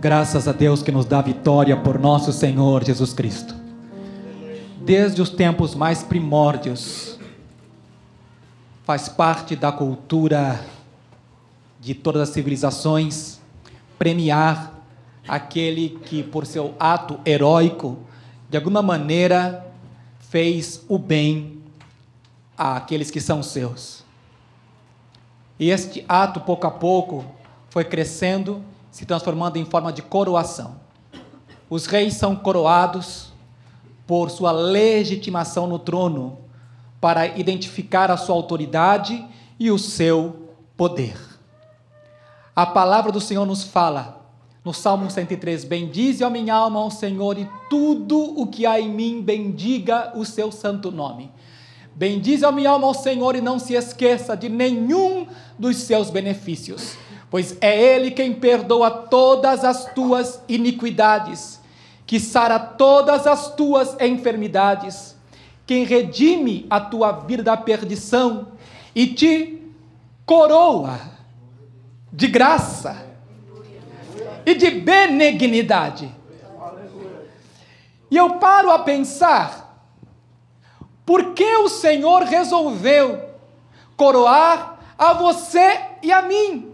Graças a Deus que nos dá vitória por nosso Senhor Jesus Cristo. Desde os tempos mais primórdios, faz parte da cultura de todas as civilizações premiar aquele que, por seu ato heróico, de alguma maneira fez o bem àqueles que são seus. E este ato, pouco a pouco, foi crescendo, se transformando em forma de coroação. Os reis são coroados por sua legitimação no trono, para identificar a sua autoridade e o seu poder. A palavra do Senhor nos fala, no Salmo 103, bendize a minha alma ao Senhor e tudo o que há em mim, bendiga o seu santo nome. Bendize a minha alma ao Senhor e não se esqueça de nenhum dos seus benefícios, pois é Ele quem perdoa todas as tuas iniquidades, que sara todas as tuas enfermidades, quem redime a tua vida da perdição e te coroa de graça e de benignidade. E eu paro a pensar, por que o Senhor resolveu coroar a você e a mim,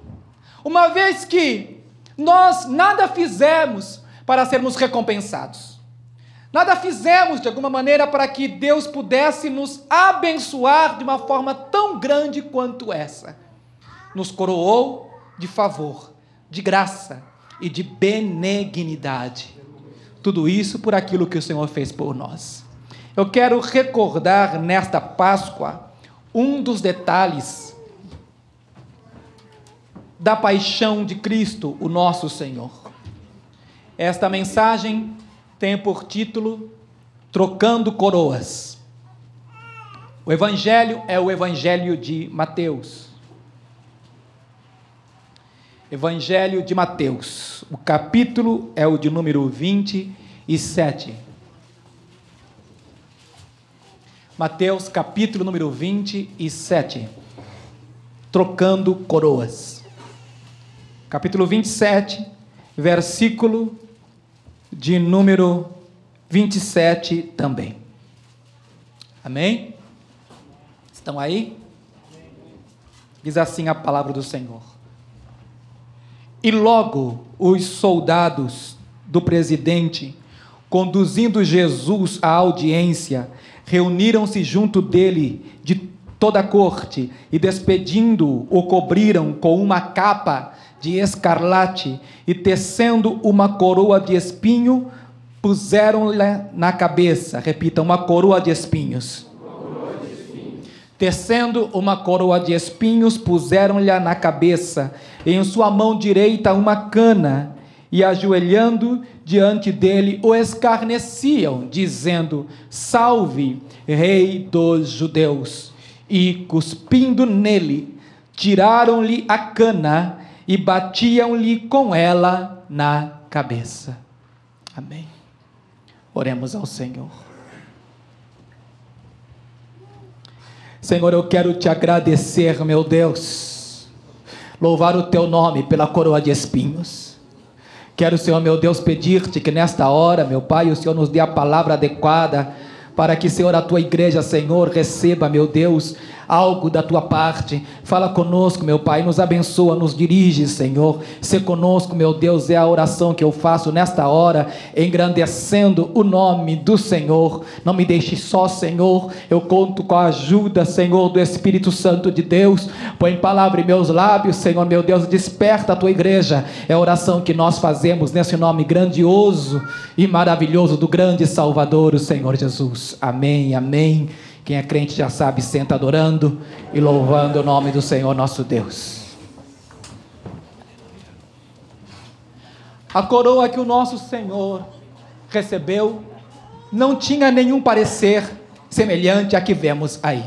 uma vez que nós nada fizemos para sermos recompensados, nada fizemos de alguma maneira para que Deus pudesse nos abençoar de uma forma tão grande quanto essa. Nos coroou de favor, de graça e de benignidade. Tudo isso por aquilo que o Senhor fez por nós. Eu quero recordar nesta Páscoa um dos detalhes da paixão de Cristo, o nosso Senhor. Esta mensagem tem por título Trocando Coroas. O Evangelho é o Evangelho de Mateus. Evangelho de Mateus. O capítulo é o de número 27. Mateus, capítulo número 27. Trocando coroas. Capítulo 27, versículo de número 27 também. Amém? Estão aí? Diz assim a palavra do Senhor. E logo os soldados do presidente, conduzindo Jesus à audiência, reuniram-se junto dele de toda a corte e, despedindo-o, o cobriram com uma capa de escarlate e, tecendo uma coroa de espinho, puseram-lhe na cabeça. Repita, uma coroa de espinhos. Tecendo uma coroa de espinhos, puseram-lhe na cabeça, e em sua mão direita uma cana, e ajoelhando diante dele, o escarneciam, dizendo, salve, rei dos judeus. E, cuspindo nele, tiraram-lhe a cana e batiam-lhe com ela na cabeça. Amém. Oremos ao Senhor. Senhor, eu quero te agradecer, meu Deus, louvar o teu nome pela coroa de espinhos. Quero, Senhor, meu Deus, pedir-te que nesta hora, meu Pai, o Senhor nos dê a palavra adequada, para que, Senhor, a tua igreja, Senhor, receba, meu Deus, algo da tua parte. Fala conosco, meu Pai, nos abençoa, nos dirige, Senhor. Sê conosco, meu Deus, é a oração que eu faço nesta hora, engrandecendo o nome do Senhor. Não me deixe só, Senhor, eu conto com a ajuda, Senhor, do Espírito Santo de Deus. Põe palavra em meus lábios, Senhor, meu Deus, desperta a tua igreja. É a oração que nós fazemos nesse nome grandioso e maravilhoso do grande Salvador, o Senhor Jesus. Amém, amém. Quem é crente já sabe, senta adorando e louvando o nome do Senhor nosso Deus. A coroa que o nosso Senhor recebeu não tinha nenhum parecer semelhante à que vemos aí.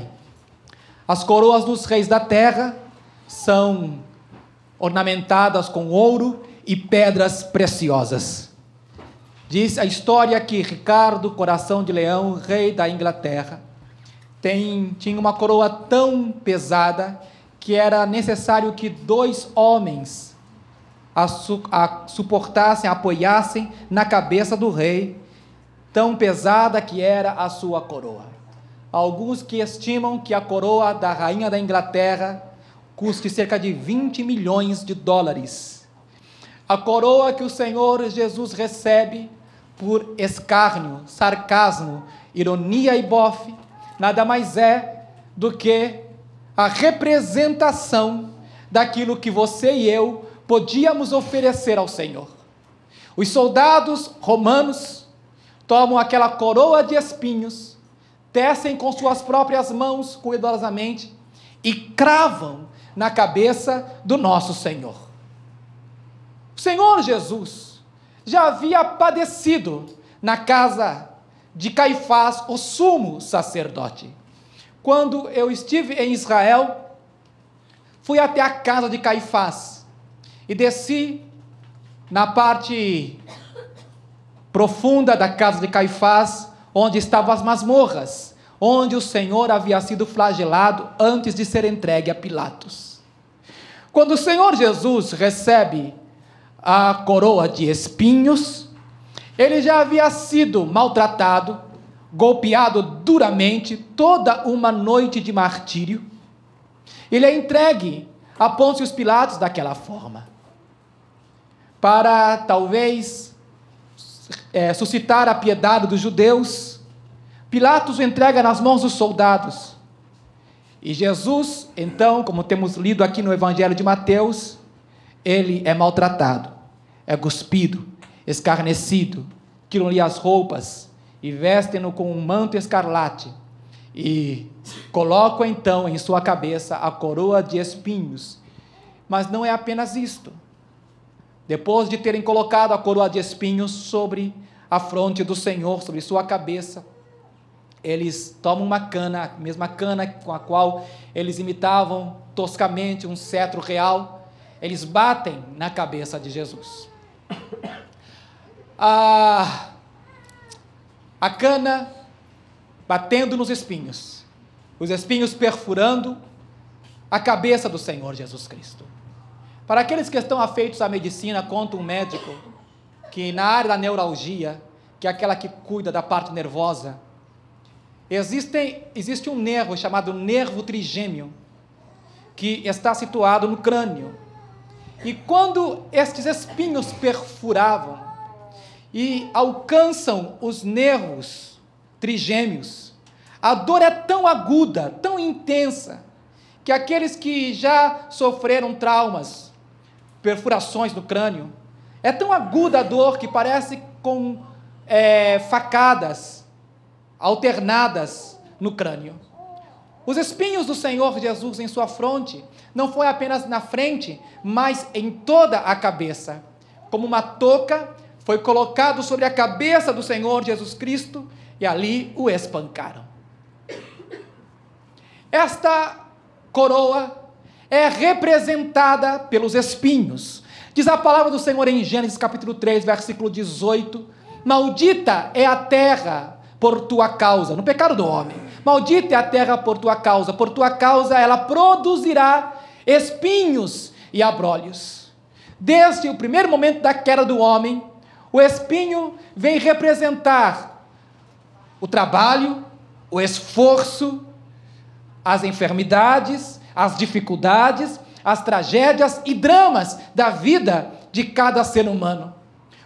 As coroas dos reis da terra são ornamentadas com ouro e pedras preciosas. Diz a história que Ricardo, coração de leão, rei da Inglaterra, tinha uma coroa tão pesada que era necessário que 2 homens a suportassem, a apoiassem na cabeça do rei, tão pesada que era a sua coroa. Alguns que estimam que a coroa da rainha da Inglaterra custe cerca de 20 milhões de dólares. A coroa que o Senhor Jesus recebe por escárnio, sarcasmo, ironia e bofe, nada mais é do que a representação daquilo que você e eu podíamos oferecer ao Senhor. Os soldados romanos tomam aquela coroa de espinhos, tecem com suas próprias mãos, cuidadosamente, e cravam na cabeça do nosso Senhor. O Senhor Jesus já havia padecido na casa de Caifás, o sumo sacerdote. Quando eu estive em Israel, fui até a casa de Caifás e desci na parte profunda da casa de Caifás, onde estavam as masmorras, onde o Senhor havia sido flagelado antes de ser entregue a Pilatos. Quando o Senhor Jesus recebe a coroa de espinhos, ele já havia sido maltratado, golpeado duramente, toda uma noite de martírio. Ele é entregue a Pôncio Pilatos daquela forma, para talvez suscitar a piedade dos judeus. Pilatos o entrega nas mãos dos soldados, e Jesus, então, como temos lido aqui no Evangelho de Mateus, ele é maltratado, é cuspido, escarnecido, tiram-lhe as roupas e vestem-no com um manto escarlate e colocam então em sua cabeça a coroa de espinhos. Mas não é apenas isto. Depois de terem colocado a coroa de espinhos sobre a fronte do Senhor, sobre sua cabeça, eles tomam uma cana, a mesma cana com a qual eles imitavam toscamente um cetro real, eles batem na cabeça de Jesus. A cana batendo nos espinhos, os espinhos perfurando a cabeça do Senhor Jesus Cristo. Para aqueles que estão afeitos à medicina, conta um médico que na área da neuralgia, que é aquela que cuida da parte nervosa, existe um nervo chamado nervo trigêmeo, que está situado no crânio. E quando estes espinhos perfuravam e alcançam os nervos trigêmeos, a dor é tão aguda, tão intensa, que aqueles que já sofreram traumas, perfurações no crânio, é tão aguda a dor que parece com facadas alternadas no crânio. Os espinhos do Senhor Jesus em sua fronte não foi apenas na frente, mas em toda a cabeça. Como uma touca, foi colocado sobre a cabeça do Senhor Jesus Cristo e ali o espancaram. Esta coroa é representada pelos espinhos. Diz a palavra do Senhor em Gênesis capítulo 3, versículo 18: maldita é a terra por tua causa, no pecado do homem. Maldita é a terra por tua causa ela produzirá espinhos e abrolhos. Desde o primeiro momento da queda do homem, o espinho vem representar o trabalho, o esforço, as enfermidades, as dificuldades, as tragédias e dramas da vida de cada ser humano.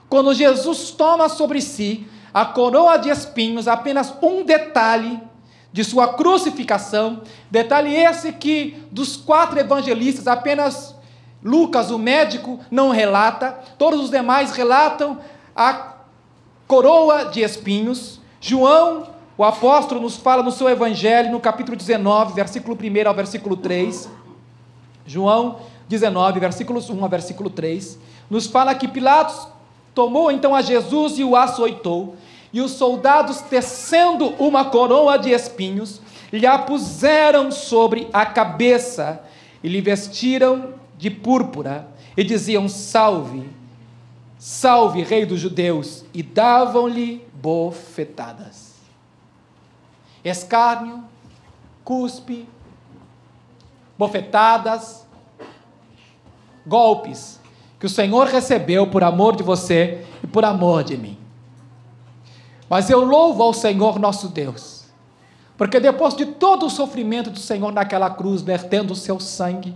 Quando Jesus toma sobre si a coroa de espinhos, apenas um detalhe de sua crucificação, detalhe esse que dos 4 evangelistas, apenas Lucas, o médico, não relata, todos os demais relatam a coroa de espinhos. João, o apóstolo, nos fala no seu evangelho, no capítulo 19, versículo 1 ao versículo 3, João 19, versículos 1 ao versículo 3, nos fala que Pilatos tomou então a Jesus e o açoitou, e os soldados, tecendo uma coroa de espinhos, lhe a puseram sobre a cabeça, e lhe vestiram de púrpura, e diziam: salve, salve, rei dos judeus, e davam-lhe bofetadas. Escárnio, cuspe, bofetadas, golpes que o Senhor recebeu por amor de você e por amor de mim. Mas eu louvo ao Senhor nosso Deus, porque depois de todo o sofrimento do Senhor naquela cruz, vertendo o seu sangue,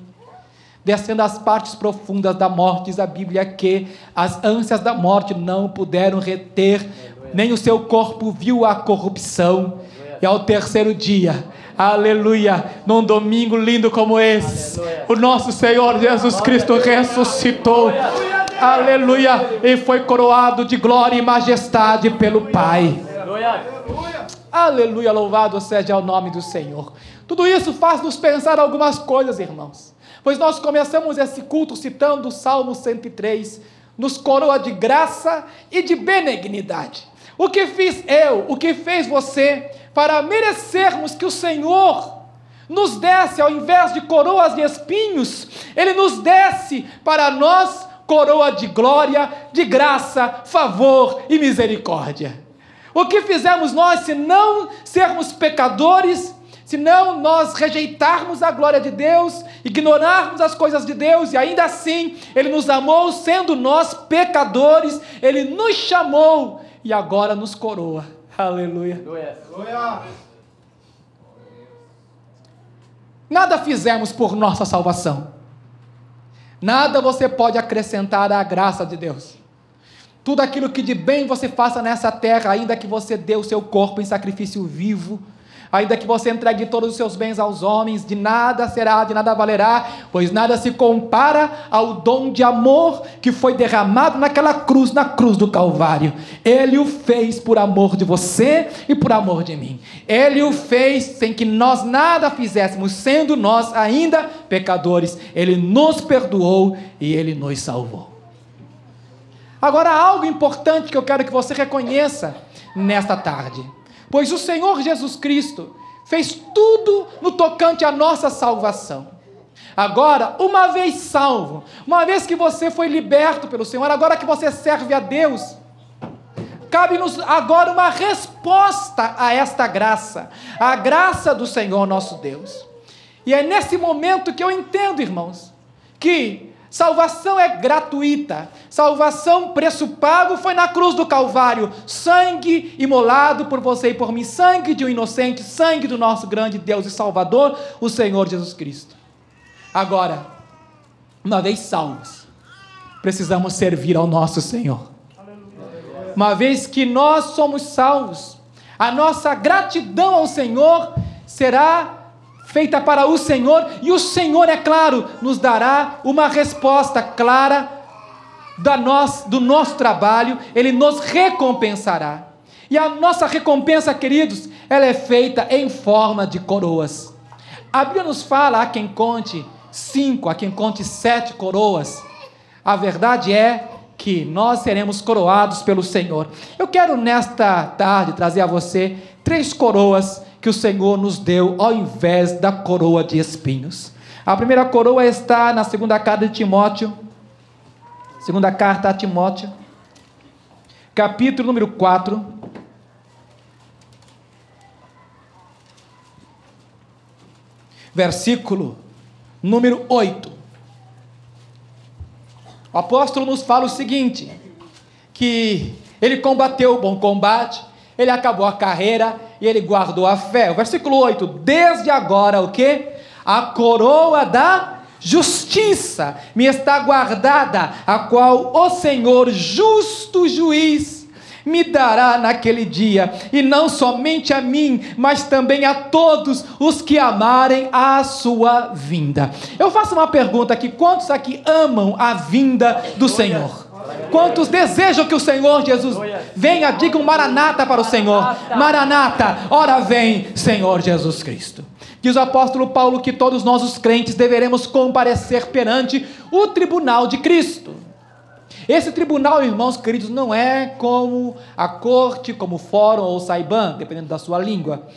descendo às partes profundas da morte, diz a Bíblia que as ânsias da morte não puderam reter, nem o seu corpo viu a corrupção, e ao terceiro dia, aleluia, num domingo lindo como esse, o nosso Senhor Jesus Cristo ressuscitou, aleluia, e foi coroado de glória e majestade pelo Pai. Aleluia, louvado seja o nome do Senhor. Tudo isso faz nos pensar algumas coisas, irmãos, pois nós começamos esse culto citando o Salmo 103, nos coroa de graça e de benignidade. O que fiz eu, o que fez você, para merecermos que o Senhor nos desse, ao invés de coroas de espinhos, Ele nos desse para nós coroa de glória, de graça, favor e misericórdia. O que fizemos nós, se não sermos pecadores, se não nós rejeitarmos a glória de Deus, ignorarmos as coisas de Deus, e ainda assim Ele nos amou, sendo nós pecadores, Ele nos chamou e agora nos coroa. Aleluia. Nada fizemos por nossa salvação. Nada você pode acrescentar à graça de Deus. Tudo aquilo que de bem você faça nessa terra, ainda que você dê o seu corpo em sacrifício vivo, ainda que você entregue todos os seus bens aos homens, de nada será, de nada valerá, pois nada se compara ao dom de amor que foi derramado naquela cruz, na cruz do Calvário. Ele o fez por amor de você e por amor de mim. Ele o fez sem que nós nada fizéssemos, sendo nós ainda pecadores. Ele nos perdoou e Ele nos salvou. Agora, há algo importante que eu quero que você reconheça nesta tarde. Pois o Senhor Jesus Cristo fez tudo no tocante à nossa salvação. Agora, uma vez salvo, uma vez que você foi liberto pelo Senhor, agora que você serve a Deus, cabe-nos agora uma resposta a esta graça, a graça do Senhor nosso Deus. E é nesse momento que eu entendo, irmãos, que salvação é gratuita, salvação, preço pago, foi na cruz do Calvário, sangue imolado por você e por mim, sangue de um inocente, sangue do nosso grande Deus e Salvador, o Senhor Jesus Cristo. Agora, uma vez salvos, precisamos servir ao nosso Senhor. Uma vez que nós somos salvos, a nossa gratidão ao Senhor será feita para o Senhor, e o Senhor, é claro, nos dará uma resposta clara do nosso trabalho. Ele nos recompensará, e a nossa recompensa, queridos, ela é feita em forma de coroas. A Bíblia nos fala, há quem conte 5, há quem conte 7 coroas. A verdade é que nós seremos coroados pelo Senhor. Eu quero nesta tarde trazer a você 3 coroas que o Senhor nos deu ao invés da coroa de espinhos. A primeira coroa está na segunda carta de Timóteo, segunda carta a Timóteo, capítulo número 4, versículo número 8. O apóstolo nos fala o seguinte, que ele combateu o bom combate, ele acabou a carreira e ele guardou a fé. O versículo 8, desde agora o quê? A coroa da justiça me está guardada, a qual o Senhor, justo juiz, me dará naquele dia, e não somente a mim, mas também a todos os que amarem a sua vinda. Eu faço uma pergunta aqui, quantos aqui amam a vinda do Senhor? Quantos desejam que o Senhor Jesus venha? Digam Maranata para o Senhor. Maranata, ora vem, Senhor Jesus Cristo. Diz o apóstolo Paulo que todos nós os crentes deveremos comparecer perante o tribunal de Cristo. Esse tribunal, irmãos queridos, não é como a corte, como o fórum ou o saibã, dependendo da sua língua.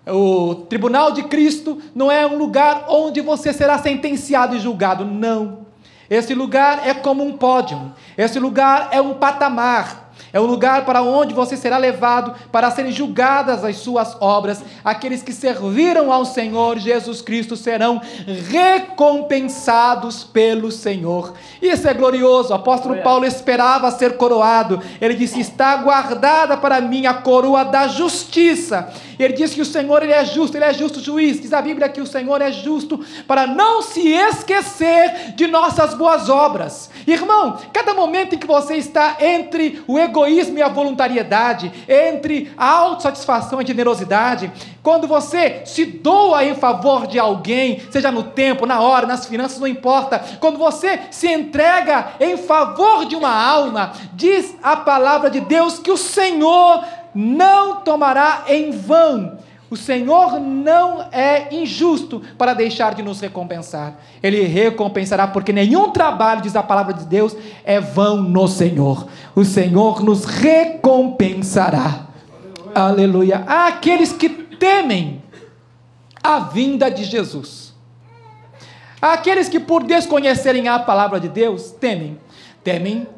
O tribunal de Cristo não é um lugar onde você será sentenciado e julgado, não. Esse lugar é como um pódio, esse lugar é um patamar, É um lugar para onde você será levado para serem julgadas as suas obras. Aqueles que serviram ao Senhor Jesus Cristo serão recompensados pelo Senhor. Isso é glorioso. O apóstolo Paulo esperava ser coroado. Ele disse: está guardada para mim a coroa da justiça. Ele disse que o Senhor, ele é justo juiz. Diz a Bíblia que o Senhor é justo para não se esquecer de nossas boas obras. Irmão, cada momento em que você está entre o egoísmo e a voluntariedade, entre a autossatisfação e a generosidade, quando você se doa em favor de alguém, seja no tempo, na hora, nas finanças, não importa, quando você se entrega em favor de uma alma, diz a palavra de Deus que o Senhor não tomará em vão. O Senhor não é injusto para deixar de nos recompensar. Ele recompensará, porque nenhum trabalho, diz a palavra de Deus, é vão no Senhor. O Senhor nos recompensará. Aleluia. Há aqueles que temem a vinda de Jesus. Há aqueles que, por desconhecerem a palavra de Deus, temem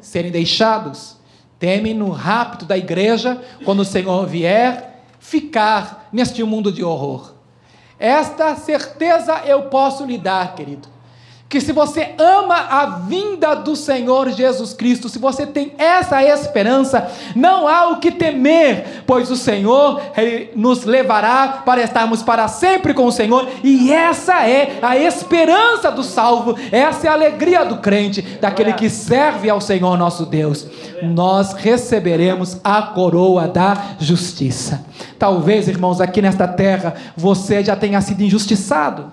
serem deixados, temem no rapto da igreja, quando o Senhor vier, ficar neste mundo de horror. Esta certeza eu posso lhe dar, querido, que se você ama a vinda do Senhor Jesus Cristo, se você tem essa esperança, não há o que temer, pois o Senhor, Ele nos levará para estarmos para sempre com o Senhor, e essa é a esperança do salvo, essa é a alegria do crente, daquele que serve ao Senhor nosso Deus. Nós receberemos a coroa da justiça. Talvez, irmãos, aqui nesta terra, você já tenha sido injustiçado.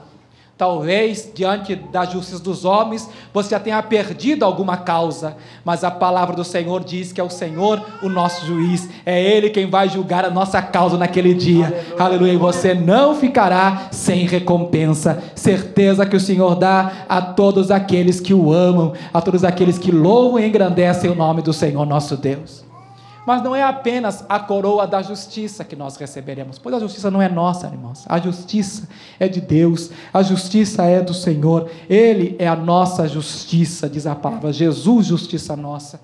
Talvez, diante da justiça dos homens, você já tenha perdido alguma causa, mas a palavra do Senhor diz que é o Senhor o nosso juiz, é Ele quem vai julgar a nossa causa naquele dia. Aleluia. Aleluia. E você não ficará sem recompensa. Certeza que o Senhor dá a todos aqueles que o amam, a todos aqueles que louvam e engrandecem o nome do Senhor nosso Deus. Mas não é apenas a coroa da justiça que nós receberemos, pois a justiça não é nossa, irmãos, a justiça é de Deus, a justiça é do Senhor, Ele é a nossa justiça, diz a palavra, Jesus, justiça nossa.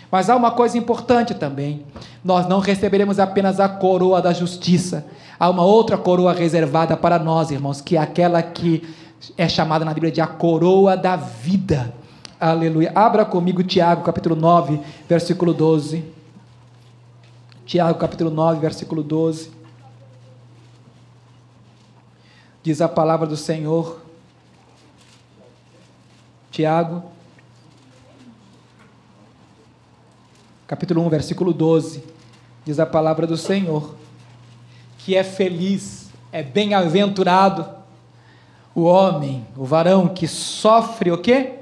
Mas há uma coisa importante também, nós não receberemos apenas a coroa da justiça, há uma outra coroa reservada para nós, irmãos, que é aquela que é chamada na Bíblia de a coroa da vida. Aleluia. Abra comigo Tiago, capítulo 9, versículo 12. Tiago, capítulo 9, versículo 12, diz a palavra do Senhor. Tiago, capítulo 1, versículo 12, diz a palavra do Senhor, que é feliz, é bem-aventurado o homem, o varão que sofre o quê?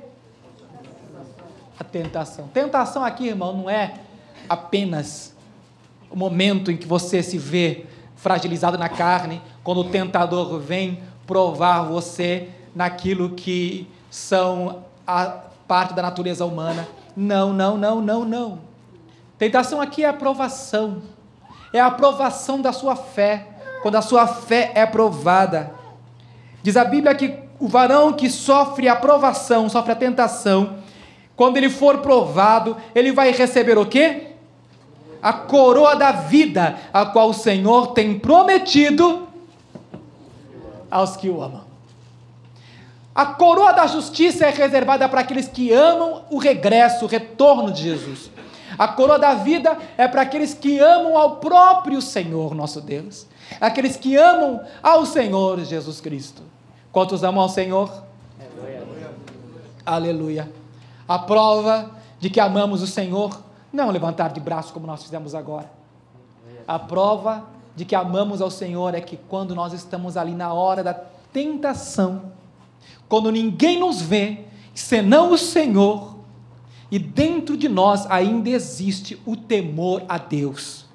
A tentação. Tentação aqui, irmão, não é apenas o momento em que você se vê fragilizado na carne, quando o tentador vem provar você naquilo que são a parte da natureza humana. Não. Tentação aqui é a aprovação da sua fé, quando a sua fé é provada. Diz a Bíblia que o varão que sofre a provação, sofre a tentação, quando ele for provado, ele vai receber o quê? A coroa da vida, a qual o Senhor tem prometido aos que o amam. A coroa da justiça é reservada para aqueles que amam o regresso, o retorno de Jesus. A coroa da vida é para aqueles que amam ao próprio Senhor nosso Deus, aqueles que amam ao Senhor Jesus Cristo. Quantos amam ao Senhor? Aleluia. A prova de que amamos o Senhor não levantar de braço como nós fizemos agora. A prova de que amamos ao Senhor é que quando nós estamos ali na hora da tentação, quando ninguém nos vê, senão o Senhor, e dentro de nós ainda existe o temor a Deus.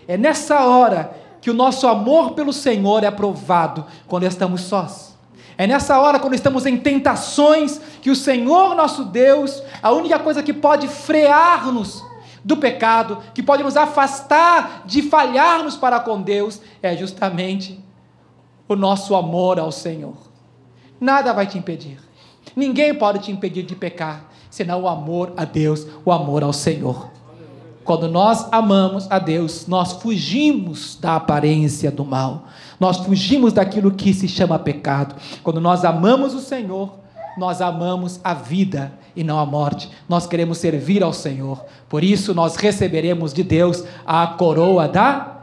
É nessa hora que o nosso amor pelo Senhor é provado, quando estamos sós. É nessa hora, quando estamos em tentações, que o Senhor nosso Deus, a única coisa que pode frear-nos do pecado, que pode nos afastar de falharmos para com Deus, é justamente o nosso amor ao Senhor. Nada vai te impedir, ninguém pode te impedir de pecar, senão o amor a Deus, o amor ao Senhor. Quando nós amamos a Deus, nós fugimos da aparência do mal, nós fugimos daquilo que se chama pecado. Quando nós amamos o Senhor, nós amamos a vida e não a morte, nós queremos servir ao Senhor, por isso nós receberemos de Deus a coroa da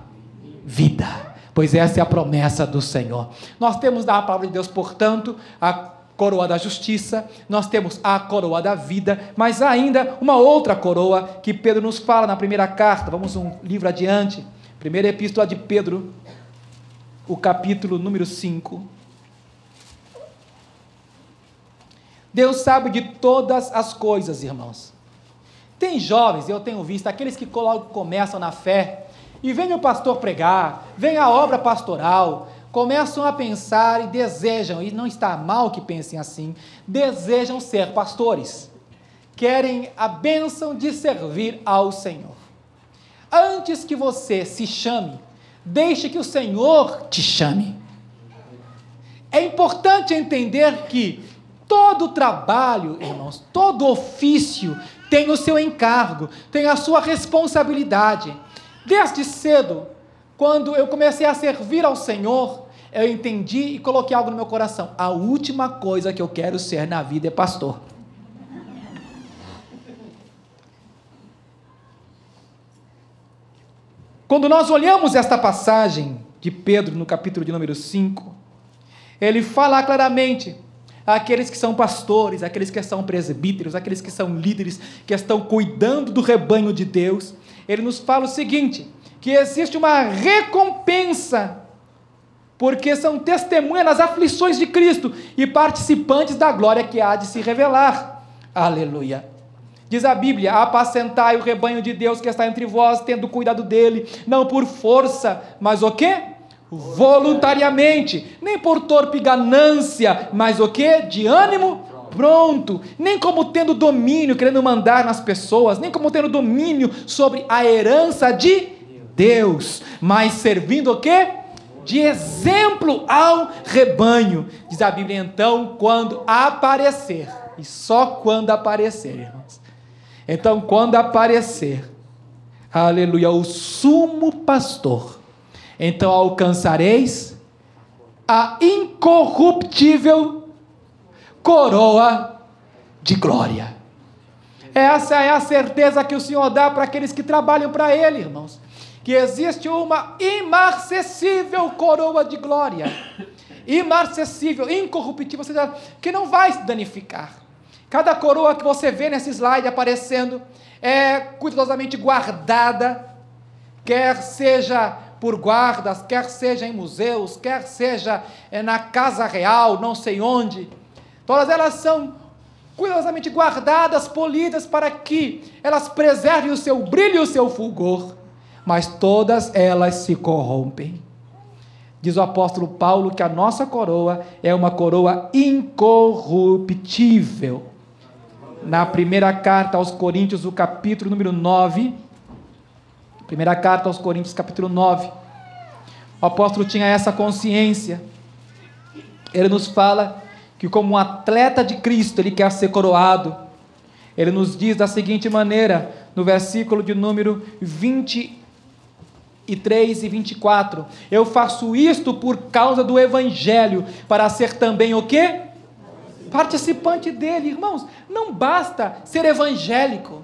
vida, pois essa é a promessa do Senhor. Nós temos na palavra de Deus, portanto, a coroa da justiça, nós temos a coroa da vida, mas há ainda uma outra coroa que Pedro nos fala na primeira carta. Vamos um livro adiante, primeira epístola de Pedro, o capítulo número 5. Deus sabe de todas as coisas, irmãos. Tem jovens, eu tenho visto, aqueles que começam na fé, e vem o pastor pregar, vem a obra pastoral, começam a pensar e desejam, e não está mal que pensem assim, desejam ser pastores, querem a bênção de servir ao Senhor. Antes que você se chame, deixe que o Senhor te chame. É importante entender que todo trabalho, irmãos, todo ofício tem o seu encargo, tem a sua responsabilidade. Desde cedo, quando eu comecei a servir ao Senhor, eu entendi e coloquei algo no meu coração: a última coisa que eu quero ser na vida é pastor. Quando nós olhamos esta passagem de Pedro, no capítulo de número 5, ele fala claramente: aqueles que são pastores, aqueles que são presbíteros, aqueles que são líderes, que estão cuidando do rebanho de Deus, ele nos fala o seguinte, que existe uma recompensa, porque são testemunhas das aflições de Cristo e participantes da glória que há de se revelar. Aleluia! Diz a Bíblia: apacentai o rebanho de Deus que está entre vós, tendo cuidado dele, não por força, mas o quê? Voluntariamente, nem por torpe ganância, mas o quê? De ânimo pronto, nem como tendo domínio, querendo mandar nas pessoas, nem como tendo domínio sobre a herança de Deus, mas servindo o quê? De exemplo ao rebanho. Diz a Bíblia, então, quando aparecer, e só quando aparecer, irmãos, então quando aparecer, aleluia, o sumo pastor, então alcançareis a incorruptível coroa de glória. Essa é a certeza que o Senhor dá para aqueles que trabalham para Ele, irmãos, que existe uma imarcessível coroa de glória, imarcessível, incorruptível, ou seja, que não vai se danificar. Cada coroa que você vê nesse slide aparecendo é cuidadosamente guardada, quer seja por guardas, quer seja em museus, quer seja na casa real, não sei onde. Todas elas são cuidadosamente guardadas, polidas, para que elas preservem o seu brilho e o seu fulgor, mas todas elas se corrompem. Diz o apóstolo Paulo que a nossa coroa é uma coroa incorruptível. Na primeira carta aos Coríntios, o capítulo número 9, primeira carta aos Coríntios, capítulo 9, o apóstolo tinha essa consciência. Ele nos fala que, como um atleta de Cristo, ele quer ser coroado. Ele nos diz da seguinte maneira, no versículo de número 23 e 24, eu faço isto por causa do Evangelho, para ser também o quê? Participante dele. Irmãos, não basta ser evangélico.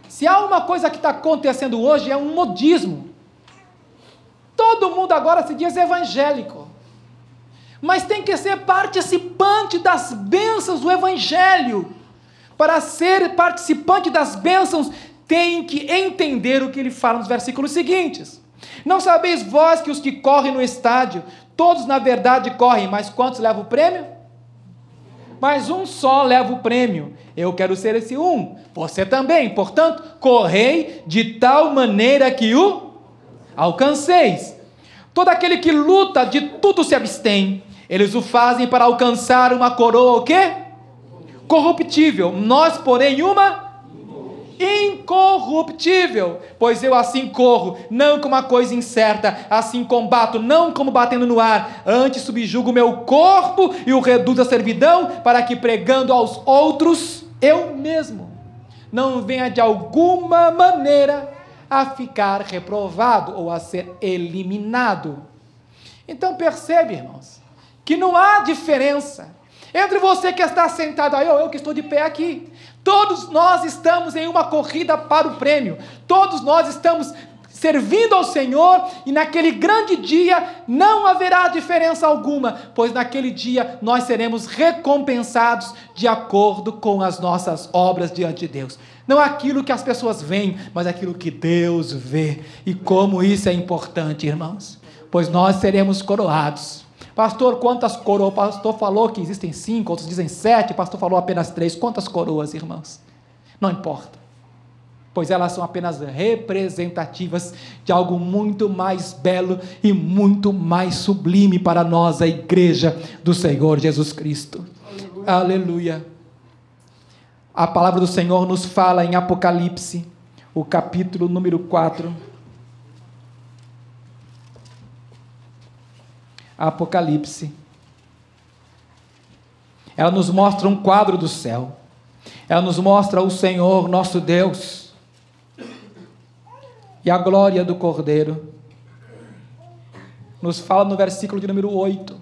Se há uma coisa que está acontecendo hoje, é um modismo. Todo mundo agora se diz evangélico, mas tem que ser participante das bênçãos do Evangelho. Para ser participante das bênçãos, tem que entender o que ele fala nos versículos seguintes. Não sabeis vós que os que correm no estádio, todos na verdade correm, mas quantos levam o prêmio? Mas um só leva o prêmio. Eu quero ser esse um, você também. Portanto, correi de tal maneira que o alcanceis. Todo aquele que luta, de tudo se abstém. Eles o fazem para alcançar uma coroa, o quê? Corruptível. Nós, porém, uma incorruptível. Pois eu assim corro, não como uma coisa incerta, assim combato, não como batendo no ar, antes subjugo o meu corpo e o reduzo à servidão, para que, pregando aos outros, eu mesmo não venha de alguma maneira a ficar reprovado ou a ser eliminado. Então percebe, irmãos, que não há diferença entre você que está sentado aí ou eu que estou de pé aqui. Todos nós estamos em uma corrida para o prêmio. Todos nós estamos servindo ao Senhor, e naquele grande dia não haverá diferença alguma, pois naquele dia nós seremos recompensados de acordo com as nossas obras diante de Deus. Não aquilo que as pessoas veem, mas aquilo que Deus vê. E como isso é importante, irmãos, pois nós seremos coroados. Pastor, quantas coroas? O pastor falou que existem 5, outros dizem 7, o pastor falou apenas 3. Quantas coroas, irmãos? Não importa, pois elas são apenas representativas de algo muito mais belo e muito mais sublime para nós, a igreja do Senhor Jesus Cristo. Aleluia. Aleluia. A palavra do Senhor nos fala em Apocalipse, o capítulo número 4. Apocalipse. Ela nos mostra um quadro do céu. Ela nos mostra o Senhor, nosso Deus, e a glória do Cordeiro. Nos fala no versículo de número 8.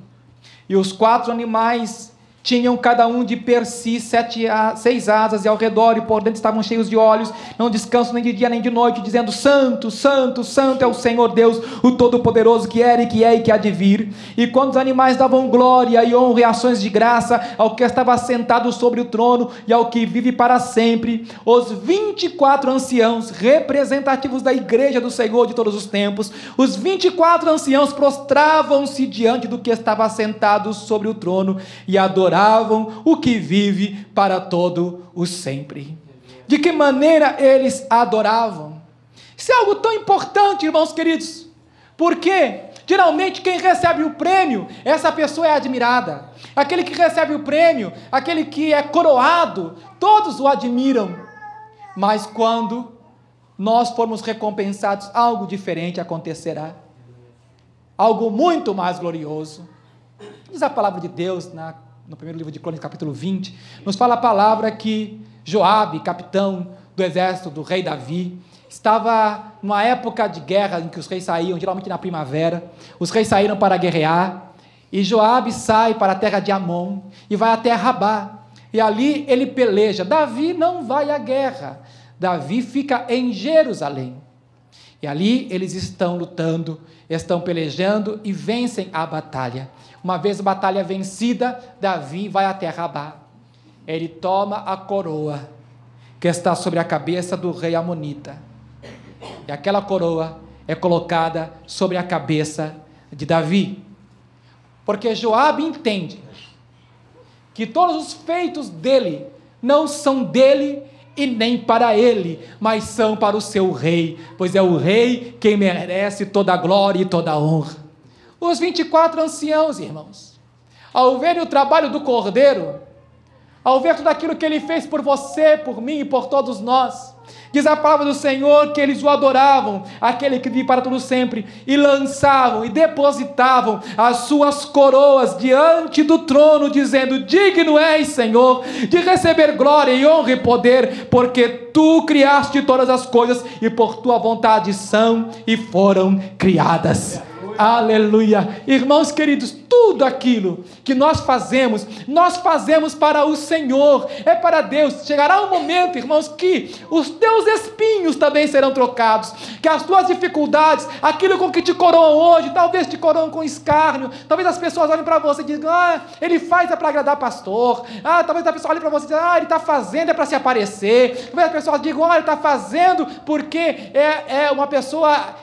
E os 4 animais tinham cada um de per si 6 asas, e ao redor e por dentro estavam cheios de olhos, não descansam nem de dia nem de noite, dizendo: Santo, Santo, Santo é o Senhor Deus, o Todo-Poderoso, que era e que é e que há de vir. E quando os animais davam glória e honra e ações de graça ao que estava sentado sobre o trono e ao que vive para sempre, os 24 anciãos, representativos da igreja do Senhor de todos os tempos, os 24 anciãos prostravam-se diante do que estava sentado sobre o trono e adoravam o que vive para todo o sempre. De que maneira eles adoravam? Isso é algo tão importante, irmãos queridos, porque geralmente quem recebe o prêmio, essa pessoa é admirada. Aquele que recebe o prêmio, aquele que é coroado, todos o admiram. Mas quando nós formos recompensados, algo diferente acontecerá, algo muito mais glorioso. Diz a palavra de Deus no primeiro livro de Crônicas, capítulo 20, nos fala a palavra que Joabe, capitão do exército do rei Davi, estava numa época de guerra em que os reis saíam, geralmente na primavera. Os reis saíram para guerrear, e Joabe sai para a terra de Amon e vai até Rabá, e ali ele peleja. Davi não vai à guerra, Davi fica em Jerusalém, e ali eles estão lutando, estão pelejando e vencem a batalha. Uma vez a batalha vencida, Davi vai até Rabá. Ele toma a coroa que está sobre a cabeça do rei amonita, e aquela coroa é colocada sobre a cabeça de Davi, porque Joabe entende que todos os feitos dele não são dele e nem para ele, mas são para o seu rei, pois é o rei quem merece toda a glória e toda a honra. Os 24 anciãos, irmãos, ao verem o trabalho do Cordeiro, ao ver tudo aquilo que ele fez por você, por mim e por todos nós, diz a palavra do Senhor que eles o adoravam, aquele que vive para todo sempre, e lançavam e depositavam as suas coroas diante do trono, dizendo: digno és, Senhor, de receber glória e honra e poder, porque tu criaste todas as coisas e por tua vontade são e foram criadas. Aleluia. Irmãos queridos, tudo aquilo que nós fazemos para o Senhor, é para Deus. Chegará um momento, irmãos, que os teus espinhos também serão trocados, que as tuas dificuldades, aquilo com que te coroam hoje, talvez te coroam com escárnio, talvez as pessoas olhem para você e digam: ele faz para agradar pastor, talvez a pessoa olhe para você e diga: ele está fazendo é para se aparecer, talvez as pessoas digam: ele está fazendo porque é uma pessoa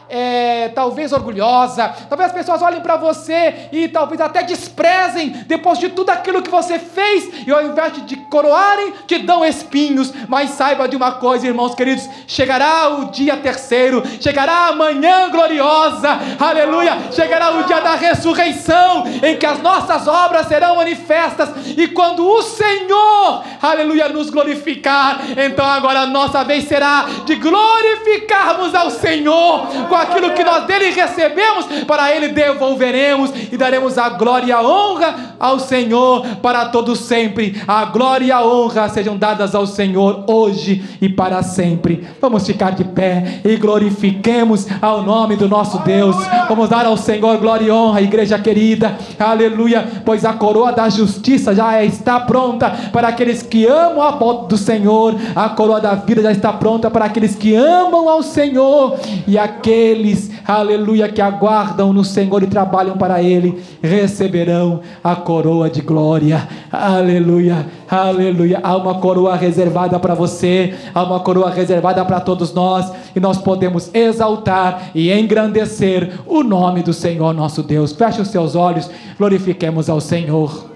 talvez orgulhosa, talvez as pessoas olhem para você e talvez até desprezem depois de tudo aquilo que você fez, e ao invés de te coroarem, te dão espinhos. Mas saiba de uma coisa, irmãos queridos, chegará o dia terceiro, chegará a manhã gloriosa, aleluia, chegará o dia da ressurreição, em que as nossas obras serão manifestas, e quando o Senhor, aleluia, nos glorificar, então agora a nossa vez será de glorificarmos ao Senhor com aquilo que nós dele recebemos, para Ele devolveremos e daremos a glória e a honra ao Senhor para todos sempre. A glória e a honra sejam dadas ao Senhor hoje e para sempre. Vamos ficar de pé e glorifiquemos ao nome do nosso Deus. Vamos dar ao Senhor glória e honra, igreja querida, aleluia, pois a coroa da justiça já está pronta para aqueles que amam a volta do Senhor. A coroa da vida já está pronta para aqueles que amam ao Senhor, e aqueles, aleluia, que aguardam no Senhor e trabalham para Ele, receberão a coroa de glória. Aleluia, aleluia. Há uma coroa reservada para você, há uma coroa reservada para todos nós, e nós podemos exaltar e engrandecer o nome do Senhor nosso Deus. Feche os seus olhos, glorifiquemos ao Senhor.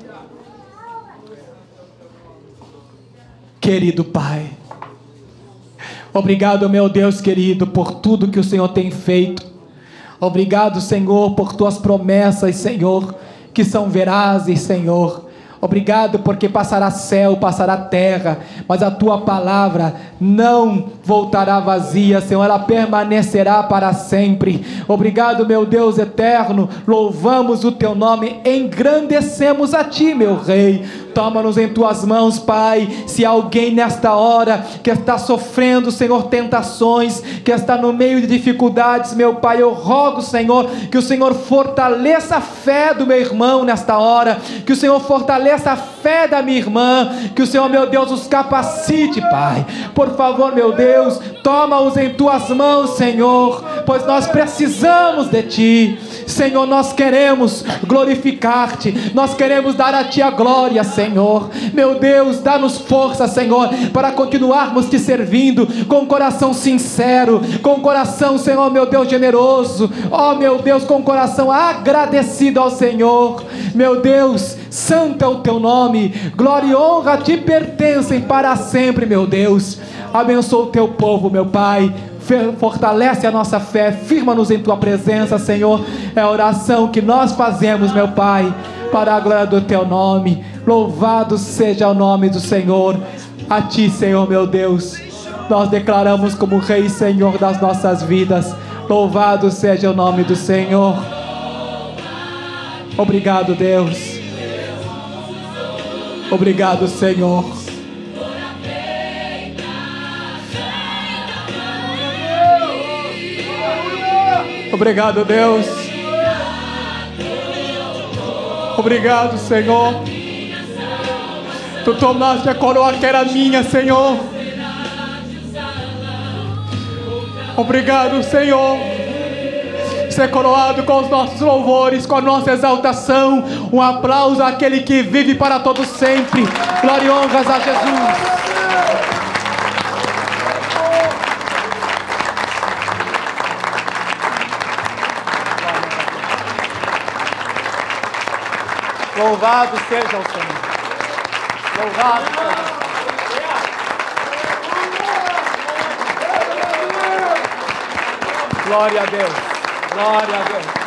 Querido Pai, obrigado, meu Deus querido, por tudo que o Senhor tem feito. Obrigado, Senhor, por tuas promessas, Senhor, que são verazes, Senhor. Obrigado porque passará céu, passará terra, mas a tua palavra não voltará vazia, Senhor, ela permanecerá para sempre. Obrigado, meu Deus eterno, louvamos o teu nome, engrandecemos a ti, meu Rei. Toma-nos em tuas mãos, Pai. Se alguém nesta hora que está sofrendo, Senhor, tentações, que está no meio de dificuldades, meu Pai, eu rogo, Senhor, que o Senhor fortaleça a fé do meu irmão nesta hora, que o Senhor fortaleça a fé da minha irmã, que o Senhor, meu Deus, os capacite, Pai. Por favor, meu Deus, toma-os em tuas mãos, Senhor, pois nós precisamos de ti, Senhor. Nós queremos glorificar-te, nós queremos dar a ti a glória, Senhor. Meu Deus, dá-nos força, Senhor, para continuarmos te servindo com um coração sincero, com um coração, Senhor, meu Deus, generoso, ó meu Deus, com um coração agradecido ao Senhor. Meu Deus, santo é o teu nome, glória e honra te pertencem para sempre, meu Deus. Abençoa o teu povo, meu Pai, fortalece a nossa fé, firma-nos em tua presença, Senhor. É a oração que nós fazemos, meu Pai, para a glória do teu nome. Louvado seja o nome do Senhor. A ti, Senhor, meu Deus, nós declaramos como Rei e Senhor das nossas vidas. Louvado seja o nome do Senhor. Obrigado, Deus. Obrigado, Senhor. Obrigado, Deus. Obrigado, Senhor. Tu tomaste a coroa que era minha, Senhor. Obrigado, Senhor. Ser coroado com os nossos louvores, com a nossa exaltação. Um aplauso àquele que vive para todo sempre. Glória e honras a Jesus. Louvado seja o Senhor. Louvado seja o Senhor. Glória a Deus. Glória a Deus.